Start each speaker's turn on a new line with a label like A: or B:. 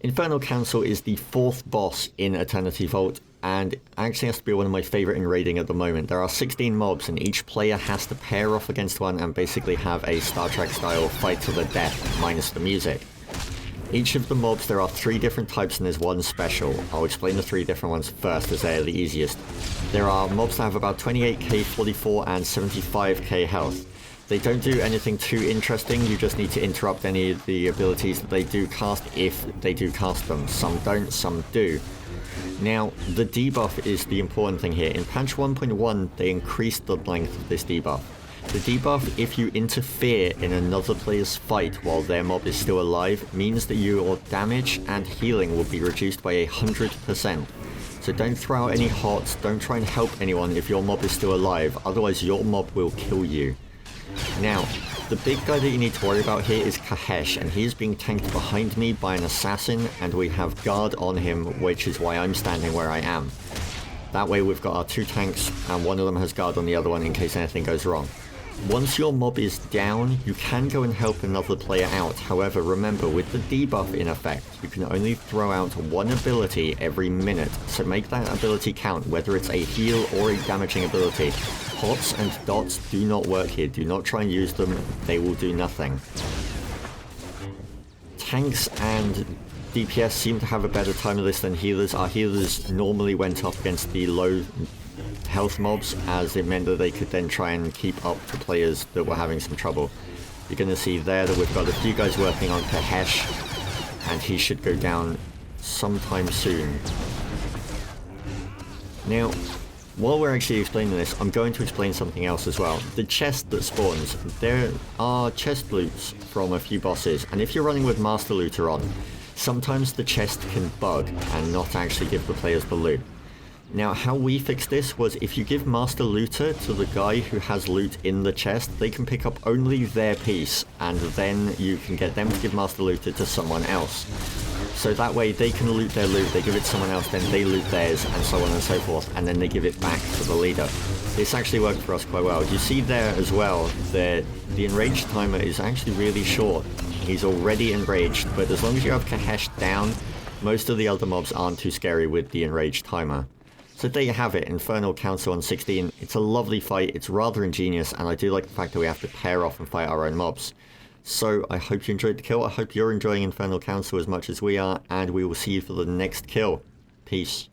A: Infernal Council is the 4th boss in Eternity Vault, and actually has to be one of my favourite in raiding at the moment. There are 16 mobs, and each player has to pair off against one and basically have a Star Trek style fight to the death, minus the music. Each of the mobs, there are 3 different types and there's one special. I'll explain the 3 different ones first as they're the easiest. There are mobs that have about 28k, 44 and 75k health. They don't do anything too interesting, you just need to interrupt any of the abilities that they do cast if they do cast them. Some don't, some do. Now, the debuff is the important thing here. In patch 1.1, they increased the length of this debuff. The debuff, if you interfere in another player's fight while their mob is still alive, means that your damage and healing will be reduced by 100%. So don't throw out any hots, don't try and help anyone if your mob is still alive, otherwise your mob will kill you. Now, the big guy that you need to worry about here is Kahesh, and he's being tanked behind me by an assassin, and we have guard on him, which is why I'm standing where I am. That way we've got our 2 tanks, and one of them has guard on the other one in case anything goes wrong. Once your mob is down, you can go and help another player out. However, remember, with the debuff in effect, you can only throw out 1 ability every minute, so make that ability count, whether it's a heal or a damaging ability. Hots and dots do not work here, do not try and use them, they will do nothing. Tanks and DPS seem to have a better time of this than healers. Our healers normally went up against the low health mobs, as it meant that they could then try and keep up to players that were having some trouble. You're going to see there that we've got a few guys working on Kahesh, and he should go down sometime soon. Now, while we're actually explaining this, I'm going to explain something else as well. The chest that spawns, there are chest loots from a few bosses, and if you're running with Master Looter on, sometimes the chest can bug and not actually give the players the loot. Now, how we fix this was if you give Master Looter to the guy who has loot in the chest, they can pick up only their piece, and then you can get them to give Master Looter to someone else. So that way they can loot their loot, they give it to someone else, then they loot theirs, and so on and so forth, and then they give it back to the leader. This actually worked for us quite well. You see there as well that the enraged timer is actually really short. He's already enraged, but as long as you have Kahesh down, most of the other mobs aren't too scary with the enraged timer. So there you have it, Infernal Council on 16. It's a lovely fight, it's rather ingenious, and I do like the fact that we have to pair off and fight our own mobs. So I hope you enjoyed the kill, I hope you're enjoying Infernal Council as much as we are, and we will see you for the next kill. Peace.